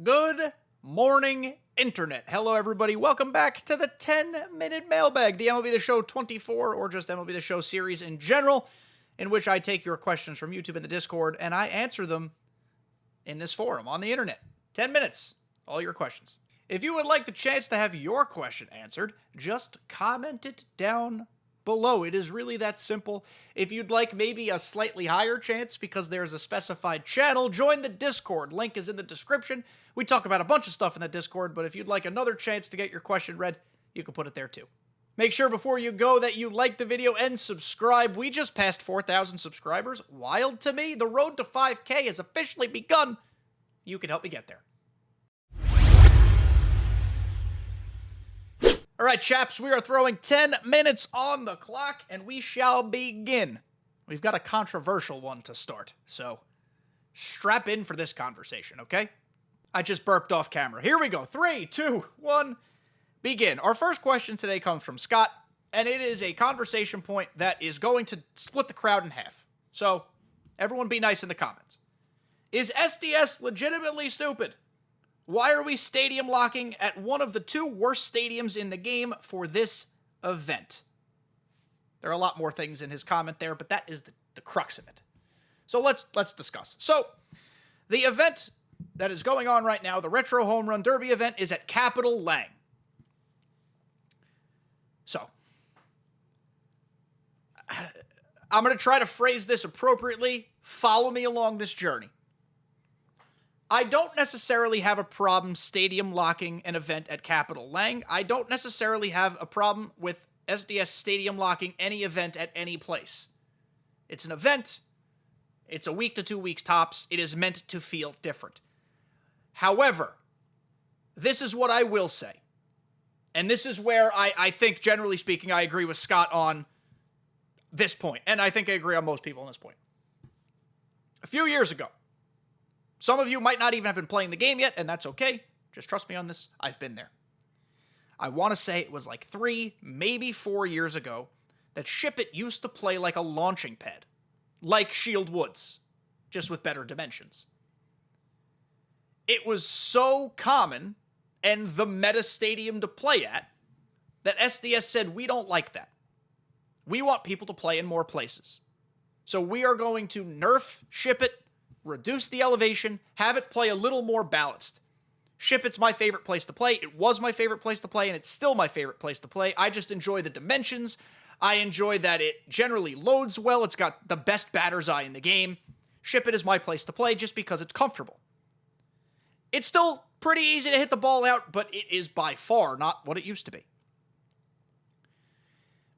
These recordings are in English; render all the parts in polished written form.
Good morning, Internet. Hello, everybody. Welcome back to the 10-Minute Mailbag, the MLB The Show 24, or just MLB The Show series in general, in which I take your questions from YouTube and the Discord, and I answer them in this forum on the Internet. 10 minutes, all your questions. If you would like the chance to have your question answered, just comment it down below. It is really that simple. If you'd like maybe a slightly higher chance because there's a specified channel, join the Discord. Link is in the description. We talk about a bunch of stuff in the Discord, but if you'd like another chance to get your question read, you can put it there too. Make sure before you go that you like the video and subscribe. We just passed 4,000 subscribers. Wild to me. The road to 5K has officially begun. You can help me get there. All right, chaps, we are throwing 10 minutes on the clock, and we shall begin. We've got a controversial one to start, so strap in for this conversation, okay? I just burped off camera. Here we go. 3, 2, 1, begin. Our first question today comes from Scott, and it is a conversation point that is going to split the crowd in half. So, everyone be nice in the comments. Is SDS legitimately stupid? Why are we stadium locking at one of the two worst stadiums in the game for this event? There are a lot more things in his comment there, but that is the crux of it. So let's discuss. So, the event that is going on right now, the Retro Home Run Derby event, is at Capital Lange. So, I'm going to try to phrase this appropriately. Follow me along this journey. I don't necessarily have a problem stadium locking an event at Capital Lange. I don't necessarily have a problem with SDS stadium locking any event at any place. It's an event. It's a week to 2 weeks tops. It is meant to feel different. However, this is what I will say. And this is where I think, generally speaking, I agree with Scott on this point. And I think I agree on most people on this point. A few years ago, some of you might not even have been playing the game yet, and that's okay. Just trust me on this. I've been there. I want to say it was like 3, maybe 4 years ago that Ship It used to play like a launching pad. Like Shield Woods, just with better dimensions. It was so common and the meta stadium to play at that SDS said, we don't like that. We want people to play in more places. So we are going to nerf Ship It, reduce the elevation, have it play a little more balanced. Ship It's my favorite place to play. It was my favorite place to play, and it's still my favorite place to play. I just enjoy the dimensions. I enjoy that it generally loads well. It's got the best batter's eye in the game. Ship It is my place to play just because it's comfortable. It's still pretty easy to hit the ball out, but it is by far not what it used to be.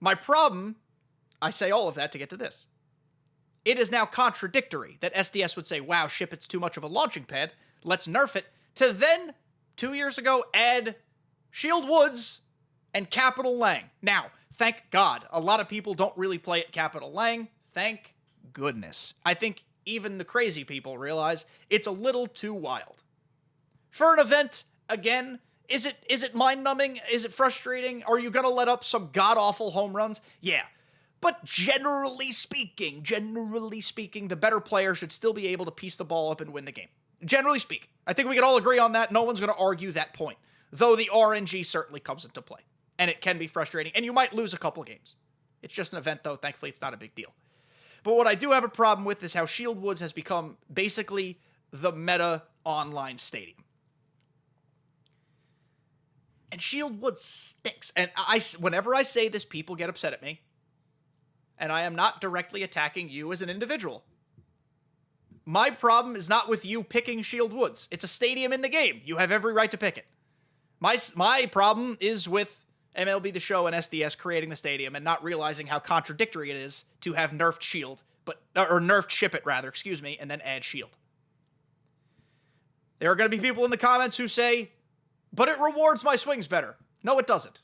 My problem, I say all of that to get to this. It is now contradictory that SDS would say, wow, Ship It's too much of a launching pad, let's nerf it, to then, 2 years ago, add Shield Woods and Capital Lange. Now, thank God, a lot of people don't really play at Capital Lange. Thank goodness. I think even the crazy people realize it's a little too wild. For an event, again, is it mind-numbing? Is it frustrating? Are you going to let up some god-awful home runs? Yeah. But generally speaking, the better player should still be able to piece the ball up and win the game. Generally speaking. I think we can all agree on that. No one's going to argue that point. Though the RNG certainly comes into play. And it can be frustrating. And you might lose a couple games. It's just an event, though. Thankfully, it's not a big deal. But what I do have a problem with is how Shield Woods has become basically the meta online stadium. And Shield Woods stinks. And whenever I say this, people get upset at me. And I am not directly attacking you as an individual. My problem is not with you picking Shield Woods. It's a stadium in the game. You have every right to pick it. My problem is with MLB The Show and SDS creating the stadium and not realizing how contradictory it is to have nerfed Shield, or nerfed Ship It rather, excuse me, and then add Shield. There are going to be people in the comments who say, but it rewards my swings better. No, it doesn't.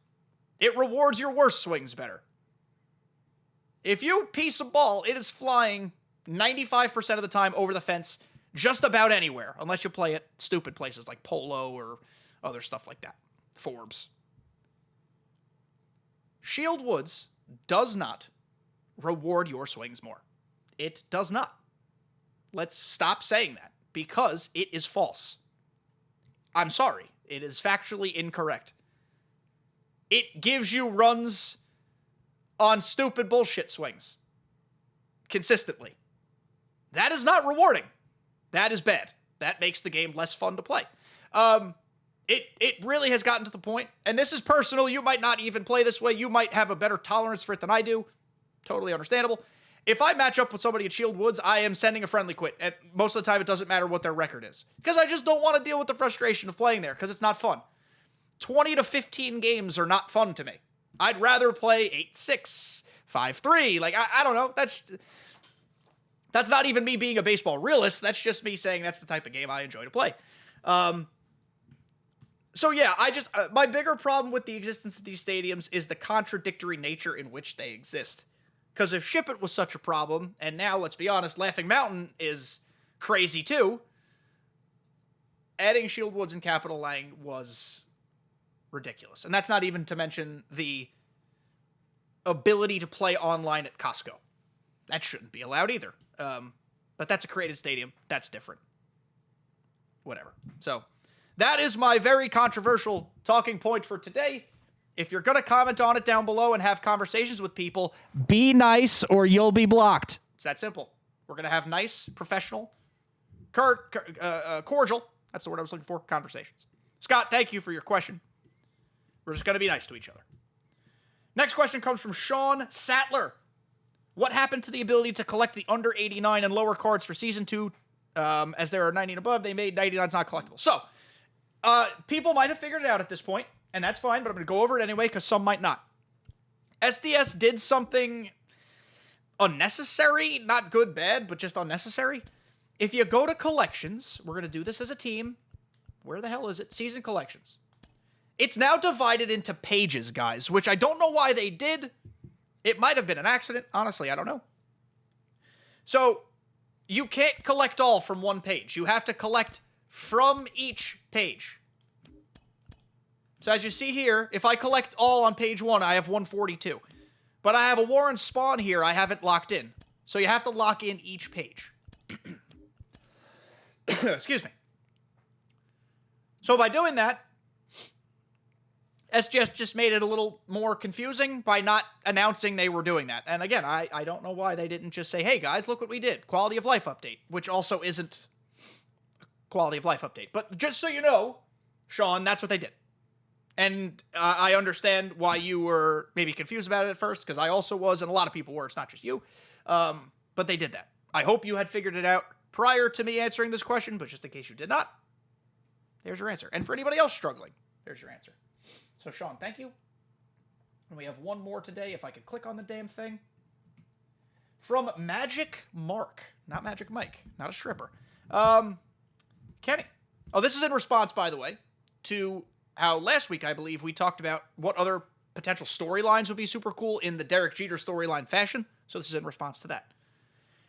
It rewards your worst swings better. If you piece a ball, it is flying 95% of the time over the fence just about anywhere, unless you play at stupid places like Polo or other stuff like that. Forbes. Shield Woods does not reward your swings more. It does not. Let's stop saying that, because it is false. I'm sorry. It is factually incorrect. It gives you runs on stupid bullshit swings. Consistently. That is not rewarding. That is bad. That makes the game less fun to play. It really has gotten to the point, and this is personal, you might not even play this way, you might have a better tolerance for it than I do. Totally understandable. If I match up with somebody at Shield Woods, I am sending a friendly quit, and most of the time it doesn't matter what their record is. Because I just don't want to deal with the frustration of playing there, because it's not fun. 20 to 15 games are not fun to me. I'd rather play 8-6, 5-3, like, I don't know, that's not even me being a baseball realist, that's just me saying that's the type of game I enjoy to play. So yeah, my bigger problem with the existence of these stadiums is the contradictory nature in which they exist. Because if Ship It was such a problem, and now, let's be honest, Laughing Mountain is crazy too, adding Shield Woods and Capitol Lange was ridiculous. And that's not even to mention the ability to play online at Costco. That shouldn't be allowed either. But that's a created stadium. That's different. Whatever. So that is my very controversial talking point for today. If you're going to comment on it down below and have conversations with people, be nice or you'll be blocked. It's that simple. We're going to have nice, professional, cordial, that's the word I was looking for, conversations. Scott, thank you for your question. We're just going to be nice to each other. Next question comes from Sean Sattler. What happened to the ability to collect the under 89 and lower cards for Season 2? As there are 90 and above, they made 99s not collectible. So, people might have figured it out at this point, and that's fine, but I'm going to go over it anyway because some might not. SDS did something unnecessary, not good, bad, but just unnecessary. If you go to collections, we're going to do this as a team. Where the hell is it? Season collections. It's now divided into pages, guys, which I don't know why they did. It might have been an accident. Honestly, I don't know. So, you can't collect all from one page. You have to collect from each page. So as you see here, if I collect all on page 1, I have 142. But I have a Warren Spawn here I haven't locked in. So you have to lock in each page. Excuse me. So by doing that, SGS just made it a little more confusing by not announcing they were doing that. And again, I don't know why they didn't just say, hey guys, look what we did. Quality of life update, which also isn't a quality of life update. But just so you know, Sean, that's what they did. And I understand why you were maybe confused about it at first, because I also was, and a lot of people were. It's not just you. But they did that. I hope you had figured it out prior to me answering this question, but just in case you did not, there's your answer. And for anybody else struggling, there's your answer. So, Sean, thank you. And we have one more today, if I could click on the damn thing. From Magic Mark. Not Magic Mike. Not a stripper. Kenny. Oh, this is in response, by the way, to how last week, I believe, we talked about what other potential storylines would be super cool in the Derek Jeter storyline fashion. So this is in response to that.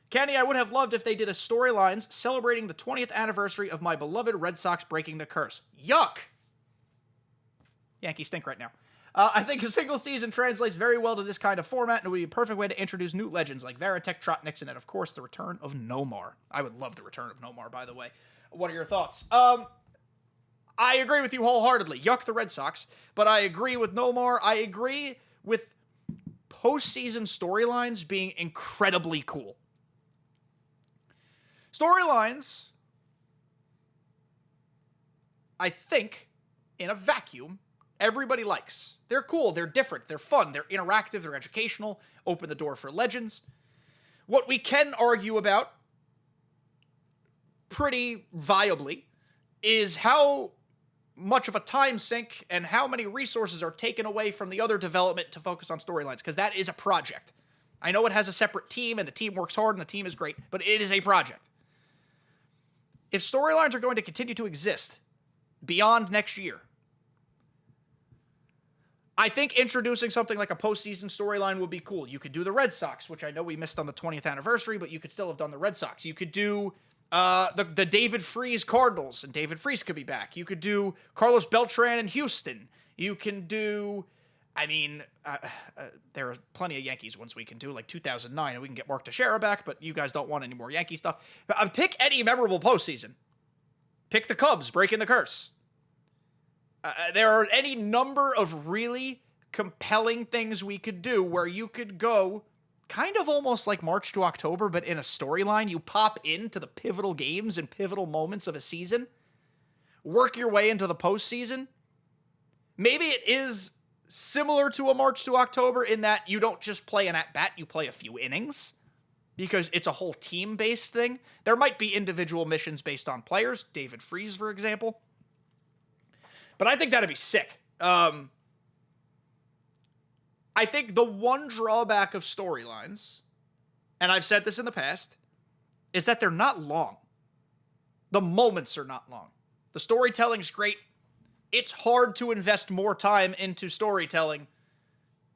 Kenny, I would have loved if they did a storylines celebrating the 20th anniversary of my beloved Red Sox breaking the curse. Yuck! Yankees stink right now. I think a single season translates very well to this kind of format, and it would be a perfect way to introduce new legends like Varitek, Trot Nixon, and of course the return of Nomar. I would love the return of Nomar, by the way. What are your thoughts? I agree with you wholeheartedly. Yuck the Red Sox. But I agree with Nomar. I agree with postseason storylines being incredibly cool. Storylines, I think, in a vacuum, everybody likes. They're cool, they're different, they're fun, they're interactive, they're educational, open the door for legends. What we can argue about pretty viably is how much of a time sink and how many resources are taken away from the other development to focus on storylines, because that is a project. I know it has a separate team, and the team works hard, and the team is great, but it is a project. If storylines are going to continue to exist beyond next year, I think introducing something like a postseason storyline would be cool. You could do the Red Sox, which I know we missed on the 20th anniversary, but you could still have done the Red Sox. You could do the David Freese Cardinals, and David Freese could be back. You could do Carlos Beltran in Houston. You can do, there are plenty of Yankees ones we can do, like 2009, and we can get Mark Teixeira back, but you guys don't want any more Yankee stuff. Pick any memorable postseason. Pick the Cubs breaking the curse. There are any number of really compelling things we could do where you could go kind of almost like March to October, but in a storyline. You pop into the pivotal games and pivotal moments of a season, work your way into the postseason. Maybe it is similar to a March to October in that you don't just play an at-bat, you play a few innings because it's a whole team-based thing. There might be individual missions based on players, David Freese, for example. But I think that'd be sick. I think the one drawback of storylines, and I've said this in the past, is that they're not long. The moments are not long. The storytelling's great. It's hard to invest more time into storytelling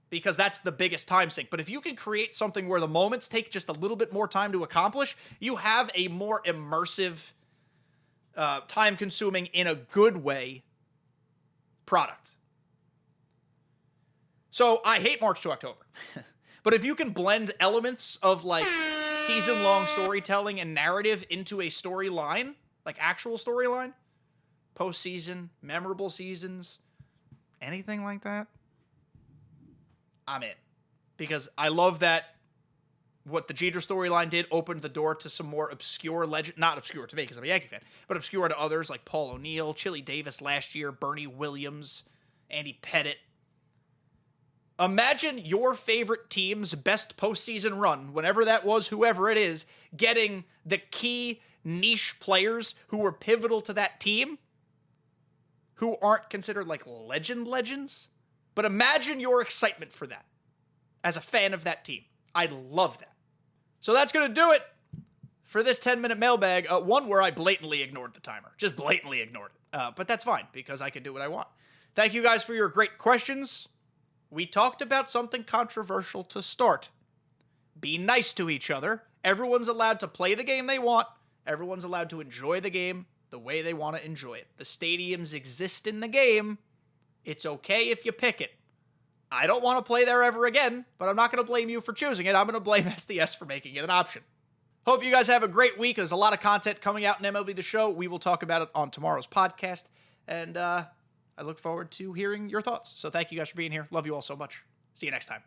because that's the biggest time sink. But if you can create something where the moments take just a little bit more time to accomplish, you have a more immersive, time-consuming, in a good way, product. So I hate March to October. But if you can blend elements of like season-long storytelling and narrative into a storyline, like actual storyline, postseason, memorable seasons, anything like that, I'm in. Because I love that what the Jeter storyline did opened the door to some more obscure legend, not obscure to me because I'm a Yankee fan, but obscure to others like Paul O'Neill, Chili Davis last year, Bernie Williams, Andy Pettitte. Imagine your favorite team's best postseason run, whenever that was, whoever it is, getting the key niche players who were pivotal to that team, who aren't considered like legends. But imagine your excitement for that as a fan of that team. I'd love that. So that's going to do it for this 10-minute mailbag. One where I blatantly ignored the timer. Just blatantly ignored it. But that's fine because I can do what I want. Thank you guys for your great questions. We talked about something controversial to start. Be nice to each other. Everyone's allowed to play the game they want. Everyone's allowed to enjoy the game the way they want to enjoy it. The stadiums exist in the game. It's okay if you pick it. I don't want to play there ever again, but I'm not going to blame you for choosing it. I'm going to blame SDS for making it an option. Hope you guys have a great week. There's a lot of content coming out in MLB The Show. We will talk about it on tomorrow's podcast. And I look forward to hearing your thoughts. So thank you guys for being here. Love you all so much. See you next time.